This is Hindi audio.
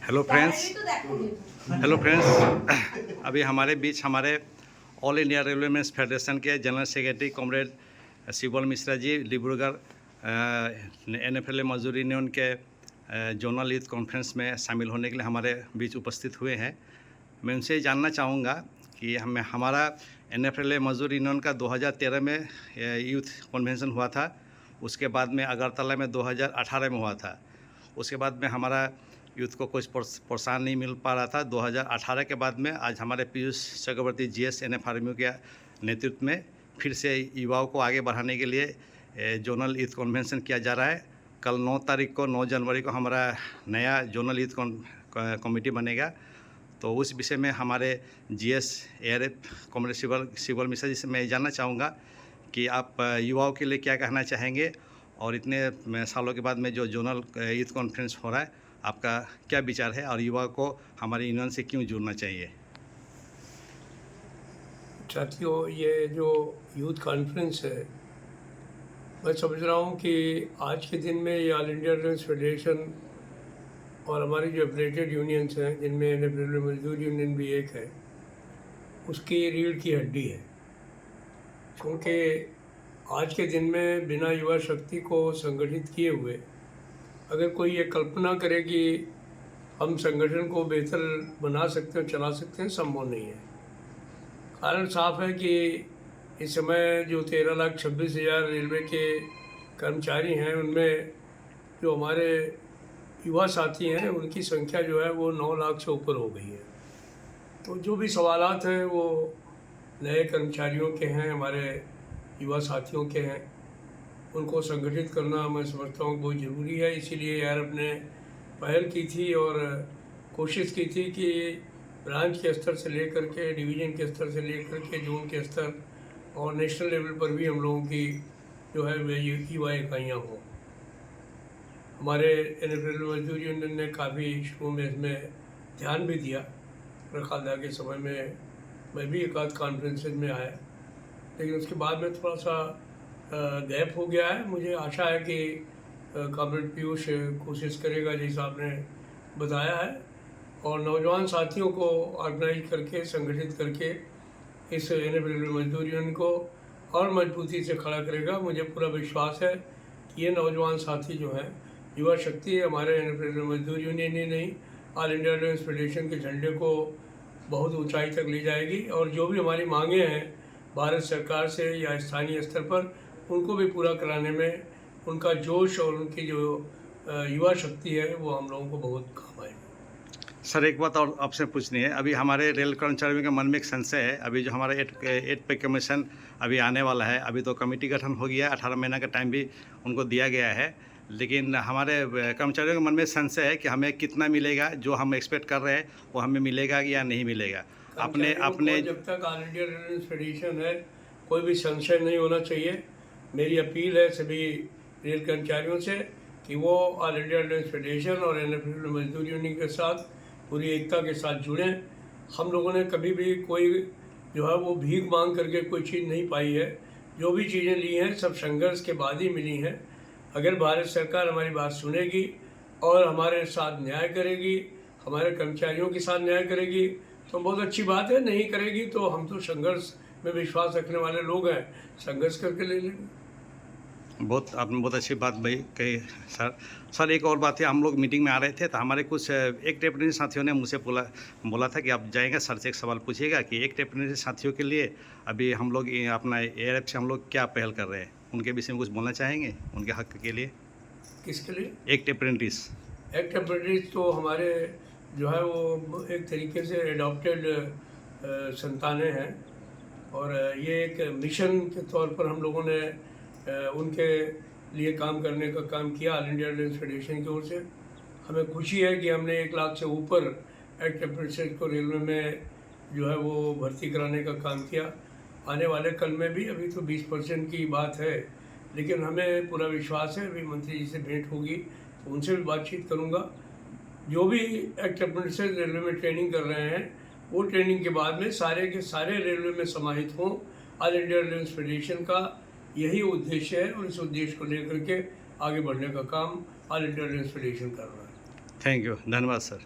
हेलो फ्रेंड्स अभी हमारे बीच हमारे all India railway men's federation के general secretary comrade Shival Mishra ji Dibrugarh NFL मजदूर यूनियन के जोनल यूथ कॉन्फ्रेंस में शामिल होने के लिए हमारे बीच उपस्थित हुए हैं। मैं उनसे जानना चाहूँगा कि हमारा NFL मजदूर यूनियन का 2013 में यूथ कन्वेंशन हुआ था, उसके बाद में अगरतला में 2018 में हुआ था। उसके बाद में हमारा यूथ को कुछ प्रोत्साहन नहीं मिल पा रहा था। 2018 के बाद में आज हमारे पीयूष चक्रवर्ती GS NFRMU के नेतृत्व में फिर से युवाओं को आगे बढ़ाने के लिए जोनल यूथ कन्वेंशन किया जा रहा है। कल 9 जनवरी को हमारा नया जोनल यूथ कमेटी बनेगा। तो उस विषय में हमारे GS ARF comrade Shival Mishra जी से मैं जानना चाहूँगा कि आप युवाओं के लिए क्या कहना चाहेंगे और इतने सालों के बाद में जो जोनल यूथ कॉन्फ्रेंस हो रहा है, आपका क्या विचार है और युवा को हमारे यूनियन से क्यों जुड़ना चाहिए? साथियों, ये जो यूथ कॉन्फ्रेंस है, मैं समझ रहा हूँ कि आज के दिन में ये ऑल इंडिया रेलवे फेडरेशन और हमारी जो एफिलिएटेड यूनियंस हैं, जिनमें NFL मजदूर यूनियन भी एक है, उसकी रीढ़ की हड्डी है। क्योंकि आज के दिन में बिना युवा शक्ति को संगठित किए हुए अगर कोई ये कल्पना करे कि हम संगठन को बेहतर बना सकते हैं, चला सकते हैं, संभव नहीं है। कारण साफ है कि इस समय जो 13,26,000 रेलवे के कर्मचारी हैं, उनमें जो हमारे युवा साथी हैं, उनकी संख्या जो है वो 9 लाख से ऊपर हो गई है। तो जो भी सवालात हैं वो नए कर्मचारियों के हैं, हमारे युवा साथियों के हैं। उनको संगठित करना मैं समझता हूँ बहुत ज़रूरी है। इसीलिए ARF ने पहल की थी और कोशिश की थी कि ब्रांच के स्तर से लेकर के, डिवीज़न के स्तर से लेकर के, जोन के स्तर और नेशनल लेवल पर भी हम लोगों की जो है वे युवा इकाइयाँ हों। हमारे NFL मजदूर यूनियन ने काफ़ी शुरू में इसमें ध्यान भी दिया। रखालदा के समय में मैं भी एक आध कॉन्फ्रेंसेज में आया, लेकिन उसके बाद में थोड़ा सा गैप हो गया है। मुझे आशा है कि कॉमरेड पीयूष कोशिश करेगा, जैसा आपने बताया है, और नौजवान साथियों को ऑर्गेनाइज करके, संगठित करके इस NFL मजदूर यूनियन को और मजबूती से खड़ा करेगा। मुझे पूरा विश्वास है कि ये नौजवान साथी जो हैं, युवा शक्ति है, हमारे NFL मजदूर यूनियन ही नहीं, ऑल इंडिया रेलवे फेडरेशन के झंडे को बहुत ऊंचाई तक ले जाएगी। और जो भी हमारी मांगें हैं भारत सरकार से या स्थानीय स्तर पर, उनको भी पूरा कराने में उनका जोश और उनकी जो युवा शक्ति है वो हम लोगों को बहुत काम आएगी। सर, एक बात और आपसे पूछनी है। अभी हमारे रेल कर्मचारियों के मन में एक संशय है। अभी जो हमारा 8 पे कमीशन अभी आने वाला है, अभी तो कमेटी गठन हो गया है, 18 महीना का टाइम भी उनको दिया गया है, लेकिन हमारे कर्मचारियों के मन में संशय है कि हमें कितना मिलेगा, जो हम एक्सपेक्ट कर रहे हैं वो हमें मिलेगा या नहीं मिलेगा। अपने जब तक ऑल इंडिया रेलवे फेडरेशन है, कोई भी संशय नहीं होना चाहिए। मेरी अपील है सभी रेल कर्मचारियों से कि वो ऑल इंडिया रेलवे फेडरेशन और NFL मजदूर यूनियन के साथ पूरी एकता के साथ जुड़ें। हम लोगों ने कभी भी कोई जो है वो भीख मांग करके कोई चीज़ नहीं पाई है। जो भी चीज़ें ली हैं सब संघर्ष के बाद ही मिली हैं। अगर भारत सरकार हमारी बात सुनेगी और हमारे साथ न्याय करेगी, हमारे कर्मचारियों के साथ न्याय करेगी, तो बहुत अच्छी बात है। नहीं करेगी तो हम तो संघर्ष में विश्वास रखने वाले लोग हैं, संघर्ष करके ले लेंगे। आपने बहुत अच्छी बात भाई कही सर। एक और बात है, हम लोग मीटिंग में आ रहे थे तो हमारे कुछ एक टेपरेरी साथियों ने मुझसे बोला था कि आप जाएंगे सर से एक सवाल पूछिएगा कि एक टेपरेरी साथियों के लिए अभी हम लोग अपना ARF से हम लोग क्या पहल कर रहे हैं, उनके विषय में कुछ बोलना चाहेंगे, उनके हक के लिए? किसके लिए? एक्ट अप्रेंटिस तो हमारे जो है वो एक तरीके से एडॉप्टेड संतानें हैं और ये एक मिशन के तौर पर हम लोगों ने उनके लिए काम करने का काम किया ऑल इंडिया रेलवे फेडरेशन की ओर से। हमें खुशी है कि हमने 1 लाख से ऊपर एक्ट अप्रेंटिस को रेलवे में जो है वो भर्ती कराने का काम किया। आने वाले कल में भी, अभी तो 20% की बात है, लेकिन हमें पूरा विश्वास है। अभी मंत्री जी से भेंट होगी तो उनसे भी बातचीत करूँगा। जो भी एक्ट अप्रेंटिस रेलवे में ट्रेनिंग कर रहे हैं, वो ट्रेनिंग के बाद में सारे के सारे रेलवे में समाहित हों। ऑल इंडिया रेलवे फेडरेशन का यही उद्देश्य है और इस उद्देश्य को लेकर के आगे बढ़ने का काम ऑल इंडिया रेलवे फेडरेशन कर रहा है। थैंक यू, धन्यवाद सर।